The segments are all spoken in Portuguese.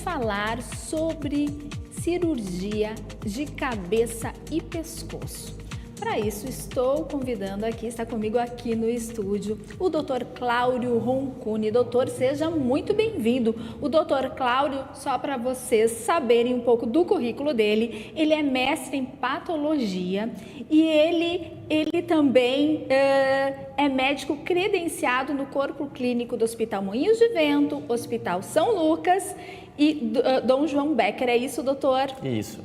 falar sobre cirurgia de cabeça e pescoço. Para isso, estou convidando aqui, está comigo aqui no estúdio, o Dr. Cláudio Roncuni. Doutor, seja muito bem-vindo. O Dr. Cláudio, só para vocês saberem um pouco do currículo dele, ele é mestre em patologia e ele também é médico credenciado no corpo clínico do Hospital Moinhos de Vento, Hospital São Lucas e Dom João Becker. É isso, doutor? Isso.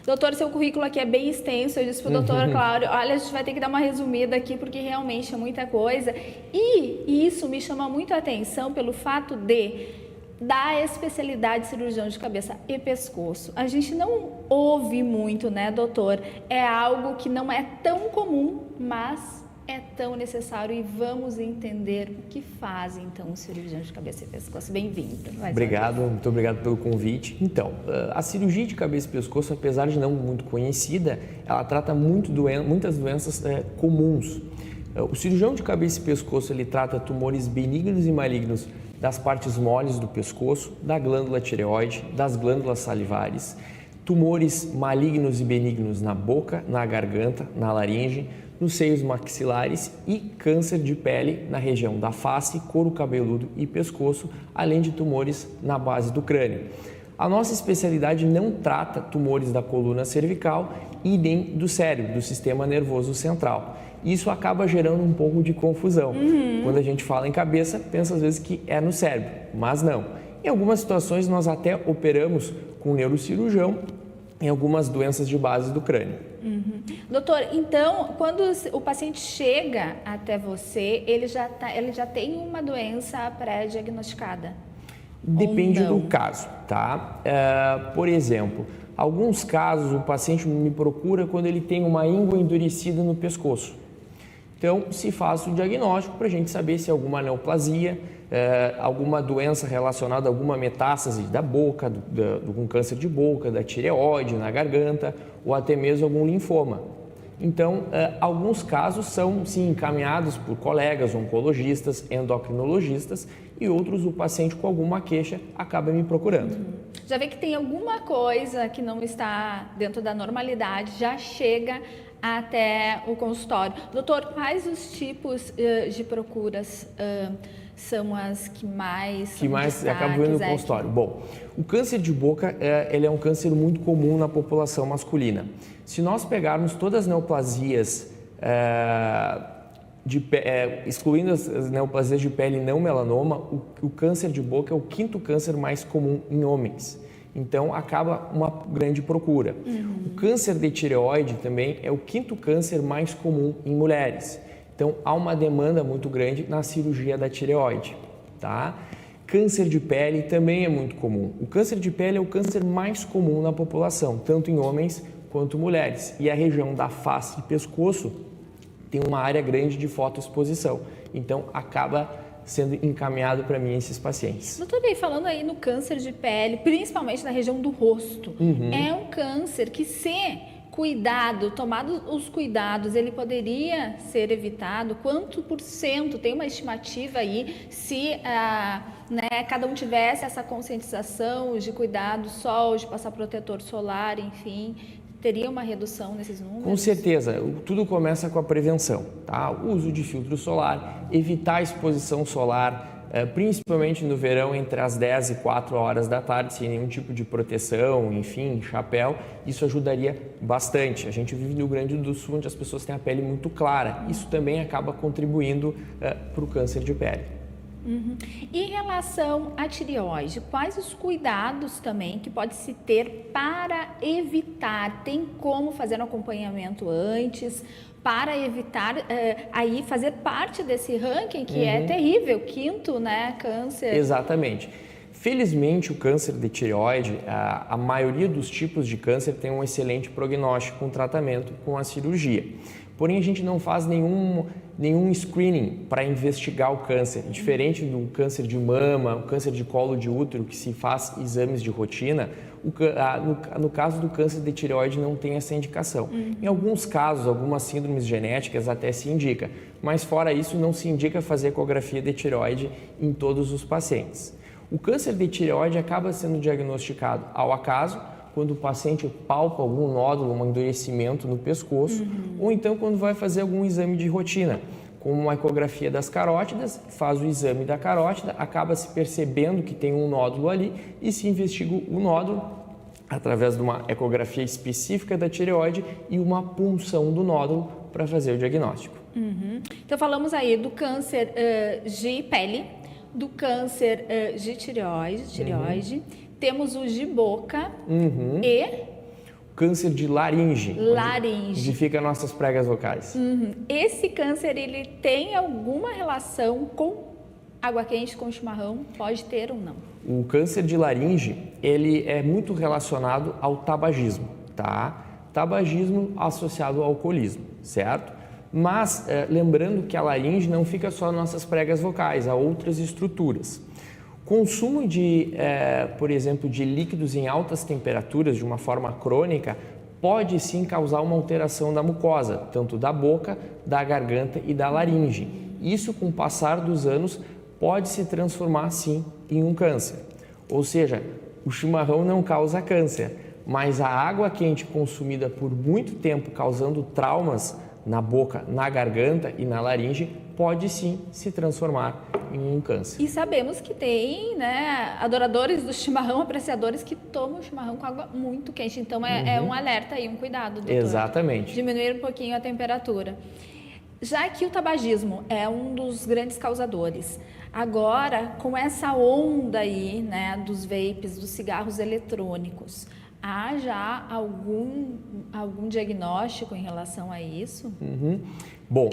Doutor, seu currículo aqui é bem extenso, eu disse para o doutor Cláudio, olha, a gente vai ter que dar uma resumida aqui, porque realmente é muita coisa. E isso me chama muito a atenção pelo fato da especialidade de cirurgião de cabeça e pescoço. A gente não ouve muito, né, doutor? É algo que não é tão comum, mas é tão necessário, e vamos entender o que faz, então, o cirurgião de cabeça e pescoço. Bem-vindo. Obrigado, muito obrigado pelo convite. Então, a cirurgia de cabeça e pescoço, apesar de não muito conhecida, ela trata muitas doenças comuns. O cirurgião de cabeça e pescoço, ele trata tumores benignos e malignos das partes moles do pescoço, da glândula tireoide, das glândulas salivares, tumores malignos e benignos na boca, na garganta, na laringe, nos seios maxilares e câncer de pele na região da face, couro cabeludo e pescoço, além de tumores na base do crânio. A nossa especialidade não trata tumores da coluna cervical e nem do cérebro, do sistema nervoso central. Isso acaba gerando um pouco de confusão. Quando a gente fala em cabeça, pensa às vezes que é no cérebro, mas não. Em algumas situações nós até operamos com um neurocirurgião em algumas doenças de base do crânio. Doutor, então, quando o paciente chega até você, ele já tem uma doença pré-diagnosticada? Depende do caso, tá? Por exemplo, alguns casos o paciente me procura quando ele tem uma íngua endurecida no pescoço. Então, se faz o diagnóstico para a gente saber se é alguma neoplasia, alguma doença relacionada a alguma metástase da boca, algum câncer de boca, da tireoide, na garganta, ou até mesmo algum linfoma. Então, alguns casos são, sim, encaminhados por colegas oncologistas, endocrinologistas, e outros o paciente com alguma queixa acaba me procurando. Já vê que tem alguma coisa que não está dentro da normalidade, já chega até o consultório. Doutor, quais os tipos de procuras são as que mais acabam vendo no consultório? Bom, o câncer de boca ele é um câncer muito comum na população masculina. Se nós pegarmos todas as neoplasias, excluindo as neoplasias de pele não melanoma, o câncer de boca é o quinto câncer mais comum em homens. Então, acaba uma grande procura. O câncer de tireoide também é o quinto câncer mais comum em mulheres. Então, há uma demanda muito grande na cirurgia da tireoide, tá? Câncer de pele também é muito comum. O câncer de pele é o câncer mais comum na população, tanto em homens quanto mulheres. E a região da face e pescoço tem uma área grande de fotoexposição. Então, acaba sendo encaminhado para mim esses pacientes. Doutor, bem, falando aí no câncer de pele, principalmente na região do rosto, é um câncer que, se tomados os cuidados, ele poderia ser evitado? Quanto por cento, tem uma estimativa aí, se cada um tivesse essa conscientização de cuidar do sol, de passar protetor solar, enfim, teria uma redução nesses números? Com certeza, tudo começa com a prevenção, tá? O uso de filtro solar, evitar a exposição solar, principalmente no verão, entre as 10 e 4 horas da tarde, sem nenhum tipo de proteção, enfim, chapéu, isso ajudaria bastante. A gente vive no Rio Grande do Sul, onde as pessoas têm a pele muito clara, isso também acaba contribuindo para o câncer de pele. Em relação à tireoide, quais os cuidados também que pode se ter para evitar? Tem como fazer um acompanhamento antes para evitar aí fazer parte desse ranking que é terrível, quinto, né, câncer? Exatamente. Felizmente, o câncer de tireoide, a maioria dos tipos de câncer tem um excelente prognóstico com tratamento com a cirurgia. Porém, a gente não faz nenhum screening para investigar o câncer. Diferente do câncer de mama, o câncer de colo de útero, que se faz exames de rotina, no caso do câncer de tireoide não tem essa indicação. Em alguns casos, algumas síndromes genéticas até se indica, mas fora isso não se indica fazer ecografia de tireoide em todos os pacientes. O câncer de tireoide acaba sendo diagnosticado ao acaso, quando o paciente palpa algum nódulo, um endurecimento no pescoço, ou então quando vai fazer algum exame de rotina, como uma ecografia das carótidas, faz o exame da carótida, acaba se percebendo que tem um nódulo ali e se investiga o nódulo através de uma ecografia específica da tireoide e uma punção do nódulo para fazer o diagnóstico. Então falamos aí do câncer de pele, do câncer de tireoide, temos o de boca e câncer de laringe. Onde fica nossas pregas vocais. Esse câncer, ele tem alguma relação com água quente, com chimarrão? Pode ter ou não? O câncer de laringe, ele é muito relacionado ao tabagismo, tá? Tabagismo associado ao alcoolismo, certo? Mas lembrando que a laringe não fica só nas nossas pregas vocais, há outras estruturas. Consumo por exemplo, de líquidos em altas temperaturas de uma forma crônica pode sim causar uma alteração da mucosa, tanto da boca, da garganta e da laringe. Isso, com o passar dos anos, pode se transformar sim em um câncer. Ou seja, o chimarrão não causa câncer, mas a água quente consumida por muito tempo causando traumas na boca, na garganta e na laringe pode sim se transformar em um câncer. E sabemos que tem, adoradores do chimarrão, apreciadores que tomam chimarrão com água muito quente. Então é um alerta e um cuidado, doutor. Exatamente. Diminuir um pouquinho a temperatura. Já que o tabagismo é um dos grandes causadores, agora com essa onda aí, dos vapes, dos cigarros eletrônicos, há já algum diagnóstico em relação a isso? Bom,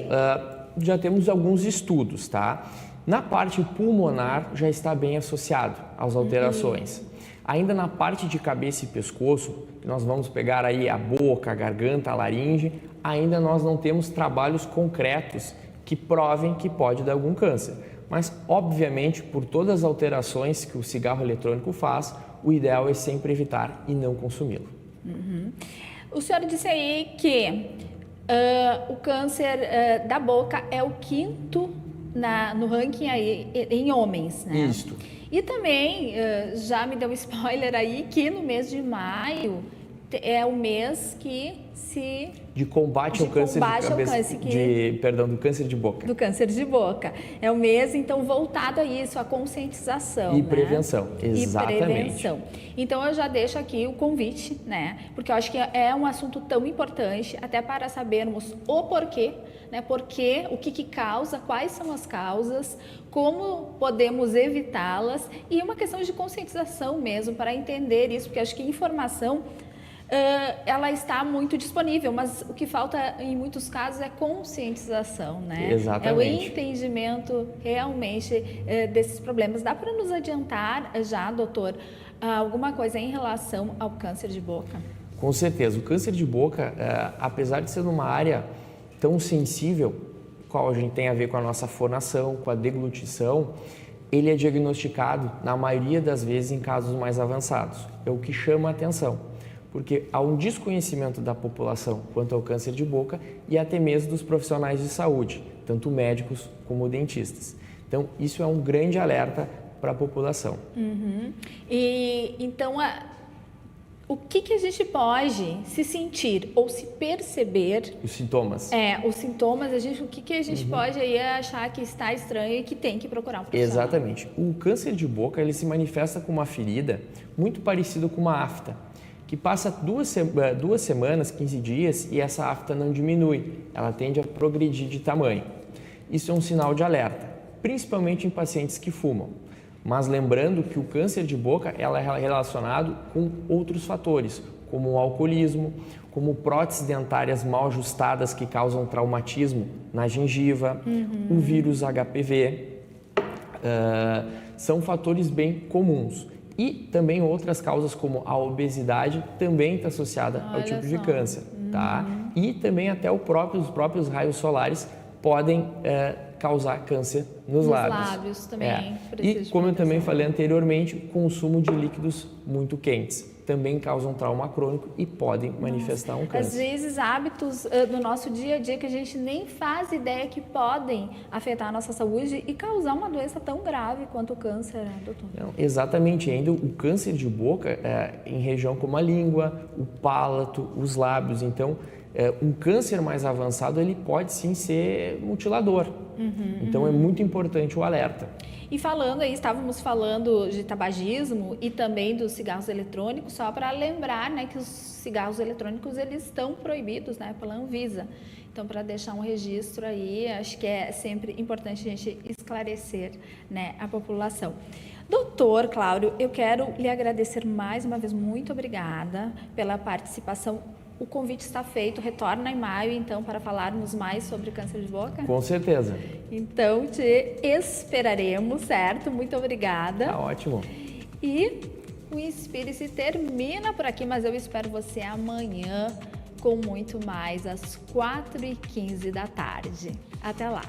já temos alguns estudos, tá? Na parte pulmonar já está bem associado às alterações. Ainda na parte de cabeça e pescoço, que nós vamos pegar aí a boca, a garganta, a laringe, ainda nós não temos trabalhos concretos que provem que pode dar algum câncer. Mas, obviamente, por todas as alterações que o cigarro eletrônico faz, o ideal é sempre evitar e não consumi-lo. O senhor disse aí que o câncer da boca é o quinto no ranking aí, em homens, né? Isso. E também já me deu um spoiler aí que no mês de maio é o mês que se... De combate ao câncer do câncer de boca. Do câncer de boca. É o mês, então, voltado a isso, a conscientização. E prevenção, exatamente. E prevenção. Então, eu já deixo aqui o convite, porque eu acho que é um assunto tão importante, até para sabermos o porquê, porque, o que causa, quais são as causas, como podemos evitá-las e uma questão de conscientização mesmo, para entender isso, porque acho que informação... ela está muito disponível, mas o que falta em muitos casos é conscientização, Exatamente. É o entendimento realmente desses problemas. Dá para nos adiantar já, doutor, alguma coisa em relação ao câncer de boca? Com certeza. O câncer de boca, apesar de ser uma área tão sensível, qual a gente tem a ver com a nossa fonação, com a deglutição, ele é diagnosticado, na maioria das vezes, em casos mais avançados. É o que chama a atenção. Porque há um desconhecimento da população quanto ao câncer de boca e até mesmo dos profissionais de saúde, tanto médicos como dentistas. Então, isso é um grande alerta para a população. E então, o que a gente pode se sentir ou se perceber? Os sintomas. Os sintomas, o que a gente pode aí achar que está estranho e que tem que procurar um profissional? Exatamente. O câncer de boca, ele se manifesta com uma ferida muito parecida com uma afta, que passa 2 semanas, 15 dias e essa afta não diminui, ela tende a progredir de tamanho. Isso é um sinal de alerta, principalmente em pacientes que fumam. Mas lembrando que o câncer de boca ela é relacionado com outros fatores, como o alcoolismo, como próteses dentárias mal ajustadas que causam traumatismo na gengiva, o vírus HPV, são fatores bem comuns. E também outras causas como a obesidade também está associada ao tipo de câncer, tá? E também até os próprios raios solares podem causar câncer nos lábios também. E como eu também falei anteriormente, o consumo de líquidos muito quentes também causam trauma crônico e podem manifestar um câncer. Às vezes, hábitos do nosso dia a dia que a gente nem faz ideia que podem afetar a nossa saúde e causar uma doença tão grave quanto o câncer, né, doutor? Não, exatamente, ainda o câncer de boca em região como a língua, o palato, os lábios. Então, um câncer mais avançado, ele pode sim ser mutilador. Então, é muito importante o alerta. E falando aí, estávamos falando de tabagismo e também dos cigarros eletrônicos, só para lembrar, né, que os cigarros eletrônicos eles estão proibidos, né, pela Anvisa. Então, para deixar um registro aí, acho que é sempre importante a gente esclarecer, né, a população. Doutor Cláudio, eu quero lhe agradecer mais uma vez, muito obrigada pela participação. O convite está feito, retorna em maio, então, para falarmos mais sobre câncer de boca? Com certeza. Então, te esperaremos, certo? Muito obrigada. Tá ótimo. E o Inspire-se termina por aqui, mas eu espero você amanhã com muito mais, às 4h15 da tarde. Até lá!